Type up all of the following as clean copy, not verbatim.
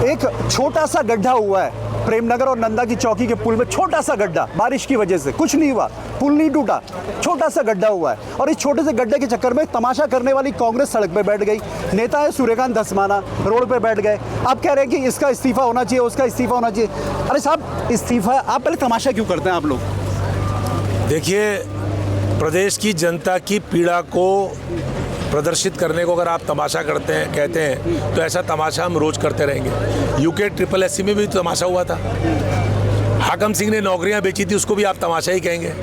एक छोटा सा गड्ढा हुआ है प्रेमनगर और नंदा की चौकी के पुल में, छोटा सा गड्ढा, बारिश की वजह से कुछ नहीं हुआ, पुल नहीं टूटा, छोटा सा गड्ढा हुआ है। और इस छोटे से गड्ढे के चक्कर में तमाशा करने वाली कांग्रेस सड़क पे बैठ गई, नेता है सूर्यकांत धस्माना रोड पे बैठ गए। आप कह रहे हैं कि इसका इस्तीफा होना चाहिए, उसका इस्तीफा होना चाहिए। अरे साहब, इस्तीफा, आप पहले तमाशा क्यों करते हैं आप लोग? देखिए, प्रदेश की जनता की पीड़ा को प्रदर्शित करने को अगर आप तमाशा करते हैं, कहते हैं, तो ऐसा तमाशा हम रोज करते रहेंगे। यूके ट्रिपल एससी में भी तमाशा हुआ था। हाकम सिंह ने नौकरियां बेची थी, उसको भी आप तमाशा ही कहेंगे।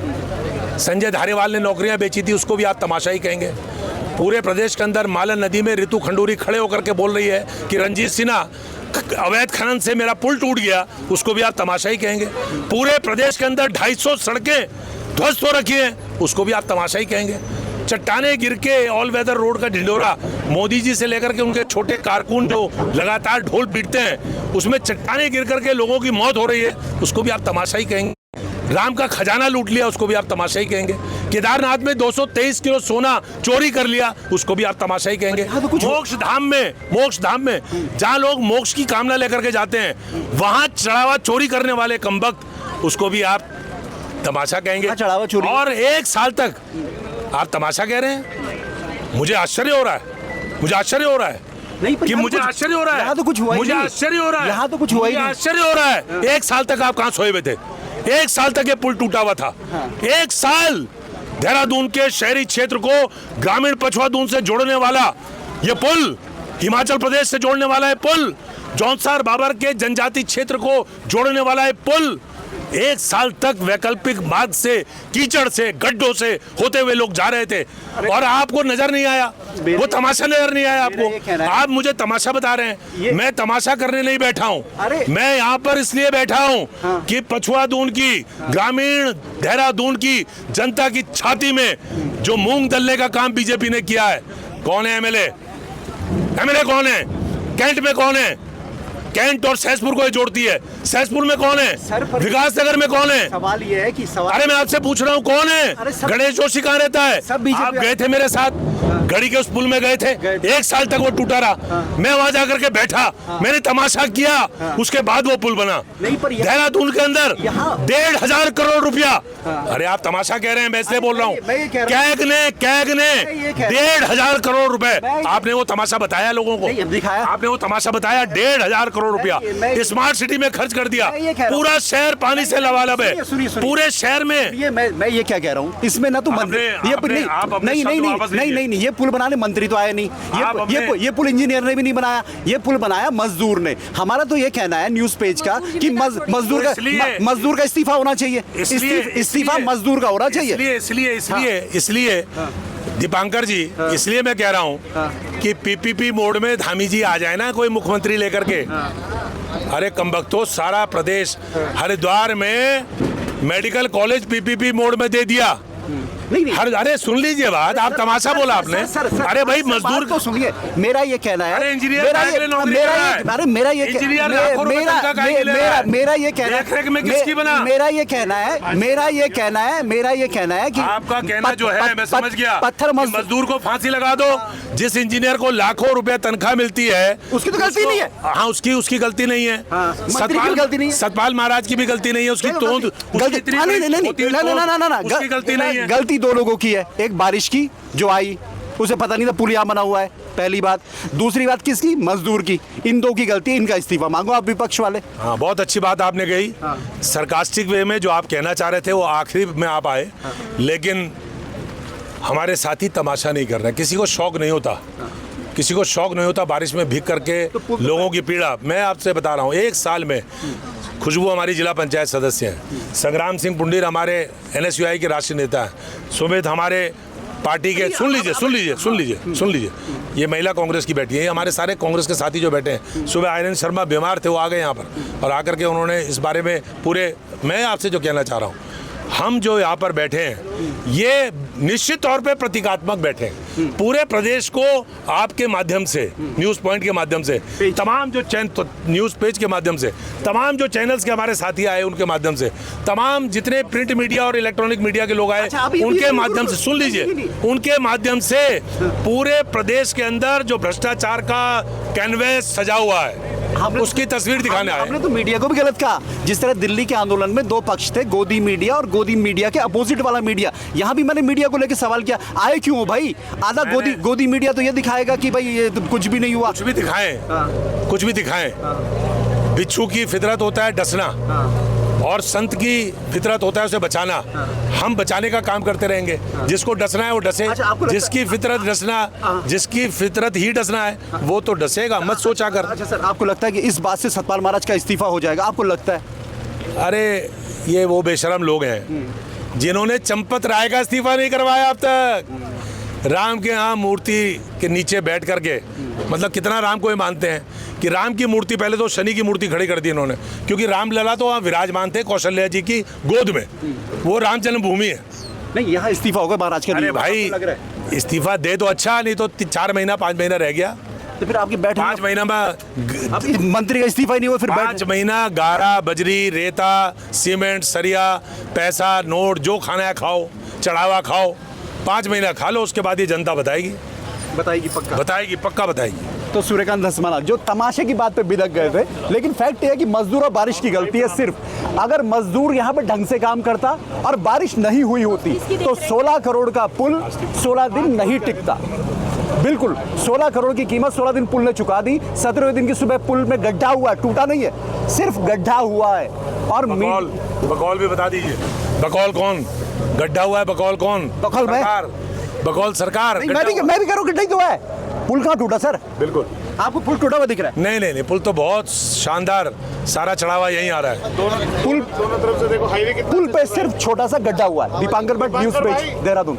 संजय धारीवाल ने नौकरियां बेची थी, उसको भी आप तमाशा ही कहेंगे। पूरे प्रदेश के अंदर मालन नदी में ऋतु खंडूरी खड़े होकर के बोल रही है कि रणजीत सिन्हा अवैध खनन से मेरा पुल टूट गया, उसको भी आप तमाशा ही कहेंगे। पूरे प्रदेश के अंदर 250 सड़कें ध्वस्त हो रखी हैं, उसको भी आप तमाशा ही कहेंगे। चट्टाने गिर के ऑल वेदर रोड का ढिंडोरा, मोदी जी से लेकर के उनके छोटे कारकुन जो लगातार ढोल पीटते हैं, उसमें चट्टाने गिर करके लोगों की मौत हो रही है, उसको भी आप तमाशा ही कहेंगे। राम का खजाना लूट लिया, उसको भी आप तमाशा ही कहेंगे। केदारनाथ में 223 किलो सोना चोरी कर लिया, उसको भी आप तमाशा ही कहेंगे। मोक्ष धाम में जहाँ लोग मोक्ष की कामना लेकर के जाते हैं, वहां चढ़ावा चोरी करने वाले कमबख्त, उसको भी आप तमाशा कहेंगे। चढ़ावा चोरी और 1 साल तक आप तमाशा कह रहे हैं। मुझे आश्चर्य हो रहा है, मुझे आश्चर्य हो रहा है कि मुझे आश्चर्य हो रहा है, यहाँ तो कुछ हुआ, मुझे आश्चर्य हो रहा है, यहाँ तो कुछ हुआ ही नहीं। आश्चर्य हो रहा है। 1 साल तक आप कहाँ सोए हुए थे? 1 साल तक ये पुल टूटा हुआ था। 1 साल देहरादून के शहरी क्षेत्र को ग्रामीण पछुआ दून से जोड़ने वाला ये पुल, हिमाचल प्रदेश से जोड़ने वाला है पुल, जौनसार बाबर के जनजाति क्षेत्र को जोड़ने वाला है पुल, 1 साल तक वैकल्पिक मार्ग से, कीचड़ से, गड्ढों से होते हुए लोग जा रहे थे और आपको नजर नहीं आया, वो तमाशा नजर नहीं आया आपको। आप मुझे तमाशा बता रहे हैं। मैं तमाशा करने नहीं बैठा हूँ, मैं यहाँ पर इसलिए बैठा हूँ कि पछुआ दून की, ग्रामीण देहरादून की जनता की छाती में जो मूंग दलने का काम बीजेपी ने किया है। कौन है एमएलए? एमएलए कौन है? कैंट में कौन है? कैंट और सहसपुर को जोड़ती है। सहसपुर में कौन है? विकास नगर में कौन है? सवाल ये है कि अरे मैं आपसे पूछ रहा हूँ, कौन है? गणेश जोशी कहाँ रहता है? आप गए थे मेरे साथ, गढ़ी के उस पुल में गए थे, 1 साल तक वो टूटा रहा। मैं वहां जाकर के बैठा, मैंने तमाशा किया, उसके बाद वो पुल बना। देहरादून के अंदर 1,500 करोड़ रुपया। अरे आप तमाशा कह रहे हैं, मैं इसलिए बोल रहा हूँ। कैग ने 1,500 करोड़ रुपए, आपने वो तमाशा बताया लोगों को, आपने वो तमाशा बताया। 1,500 करोड़ रुपया स्मार्ट सिटी में खर्च कर दिया। पूरा शहर पानी से लबालब है, पूरे शहर में। मैं ये क्या कह रहा हूँ, इसमें ना तो नहीं, ये पुल बनाने मंत्री तो आए नहीं, ये पुल इंजीनियर ने भी नहीं बनाया, ये पुल बनाया मजदूर ने। हमारा तो ये कहना है न्यूज पेज का कि मजदूर का इस्तीफा होना चाहिए, इस्तीफा मजदूर का होना चाहिए। इसलिए दीपांकर जी, इसलिए मैं कह रहा हूँ कि पीपीपी मोड में धामी जी आ जाए ना, कोई मुख्यमंत्री लेकर के। अरे कमबख्तो, सारा प्रदेश, हरिद्वार में मेडिकल कॉलेज पीपीपी मोड में दे दिया। नहीं। अरे सुन लीजिए बात, आप तमाशा बोला आपने। अरे भाई मजदूर तो सुनिए, मेरा ये कहना है, अरे इंजीनियर मेरा ये कहना है, मेरा ये कहना है कि आपका कहना जो है मैं समझ गया, पत्थर मजदूर को फांसी लगा दो। जिस इंजीनियर को लाखों रुपए तनख्वाह मिलती है, उसकी तो गलती नहीं है। हाँ, उसकी गलती नहीं है, सतपाल महाराज की भी गलती नहीं है, उसकी गलती नहीं है। गलती 2 लोगों की है, एक बारिश की जो आई, उसे पता नहीं था पुल यहाँ बना हुआ है, पहली बात। दूसरी बात किसकी? मजदूर की। इन 2 की गलती है, इनका इस्तीफा मांगो आप विपक्ष वाले। हाँ, बहुत अच्छी बात आपने कही। सरकास्टिक वे में जो आप कहना चाह रहे थे वो आखिरी में आप आए, लेकिन हमारे साथी तमाशा नहीं कर रहे। किसी को शौक नहीं होता, किसी को शौक नहीं होता बारिश में भीग करके लोगों की पीड़ा। मैं आपसे बता रहा हूँ, 1 साल में खुशबू हमारी जिला पंचायत सदस्य हैं, संग्राम सिंह पुंडीर हमारे NSUI के राष्ट्रीय नेता हैं, सुमित हमारे पार्टी के, सुन लीजिए, ये महिला कांग्रेस की बैठी है, ये हमारे सारे कांग्रेस के साथी जो बैठे हैं। सुबह आनंद शर्मा बीमार थे, वो आ गए यहाँ पर और आकर के उन्होंने इस बारे में पूरे, मैं आपसे जो कहना चाह रहा हूँ, हम जो यहाँ पर बैठे हैं ये निश्चित तौर पे प्रतीकात्मक बैठे हैं। पूरे प्रदेश को आपके माध्यम से, न्यूज़ पॉइंट के माध्यम से, तमाम जो न्यूज़ पेज के माध्यम से, तमाम जो चैनल्स के हमारे साथी आए उनके माध्यम से, तमाम जितने प्रिंट मीडिया और इलेक्ट्रॉनिक मीडिया के लोग आए उनके माध्यम से, सुन लीजिए, उनके माध्यम से पूरे प्रदेश के अंदर जो भ्रष्टाचार का कैनवेस सजा हुआ है, उसकी तस्वीर दिखाने आए आपने तो मीडिया को भी गलत कहा। जिस तरह दिल्ली के आंदोलन में दो पक्ष थे, गोदी मीडिया और गोदी मीडिया के अपोजिट वाला मीडिया, यहाँ भी मैंने मीडिया को लेकर सवाल किया, आए क्यों हो भाई? आधा गोदी मीडिया तो ये दिखाएगा कि भाई ये तो कुछ भी नहीं हुआ। कुछ भी दिखाएं, कुछ भी दिखाएं। बिच्छू की फितरत होता है डसना, और संत की फितरत होता है उसे बचाना। हम बचाने का काम करते रहेंगे। जिसको डसना है वो डसे। अच्छा, आपको लगता- जिसकी फितरत डसना, जिसकी फितरत ही डसना है वो तो डसेगा, मत सोचा कर। अच्छा सर, आपको लगता है कि इस बात से सतपाल महाराज का इस्तीफा हो जाएगा? आपको लगता है? अरे ये वो बेशरम लोग हैं जिन्होंने चंपत राय का इस्तीफा नहीं करवाया अब तक। राम के यहाँ मूर्ति के नीचे बैठ करके, मतलब कितना राम को ये मानते हैं कि राम की मूर्ति, पहले तो शनि की मूर्ति खड़ी कर दी इन्होंने, क्योंकि राम लला तो वहाँ विराजमान थे कौशल्या जी की गोद में, वो राम जन्मभूमि है। नहीं, यहाँ इस्तीफा होगा महाराज का? अरे नहीं होगा, भाई आपको लग रहा है? इस्तीफा दे तो अच्छा, नहीं तो 4 महीना 5 महीना रह गया। तो फिर आपकी बैठक 5 महीना में अब इस मंत्री का इस्तीफा ही नहीं हुआ, फिर 5 महीना गारा, बजरी, रेता, सीमेंट, सरिया, पैसा, नोट, जो खाना है खाओ, चढ़ावा खाओ, 5 महीना खा लो, उसके बाद ये जनता बताएगी, बताएगी पक्का बताएगी। तो सूर्यकांत धस्माना जो तमाशे की बात पे बिदक गए थे, लेकिन फैक्ट ये है कि मजदूर और बारिश की गलती है सिर्फ। अगर मजदूर यहाँ पे ढंग से काम करता और बारिश नहीं हुई होती तो 16 करोड़ का पुल 16 दिन नहीं टिकता। बिल्कुल 16 करोड़ की कीमत 16 दिन पुल ने चुका दी। 17वें दिन की सुबह पुल में गड्ढा हुआ, टूटा नहीं है, सिर्फ गड्ढा हुआ है। और बकौल भी बता दीजिए, बकौल कौन? गड्ढा हुआ है, बकौल कौन? बकौल मैं? बकौल सरकार। मैं भी कह रहा हूँ गड्ढा ही तो है। पुल कहाँ टूटा सर? बिल्कुल आपको पुल टूटा हुआ दिख रहा है? नहीं, पुल तो बहुत शानदार, सारा चढ़ावा यहीं आ रहा है। पुल दोनों तरफ से देखो, हाईवे पुल पे सिर्फ छोटा सा गड्ढा हुआ है। Dipankar Bhatt, news page, Dehradun.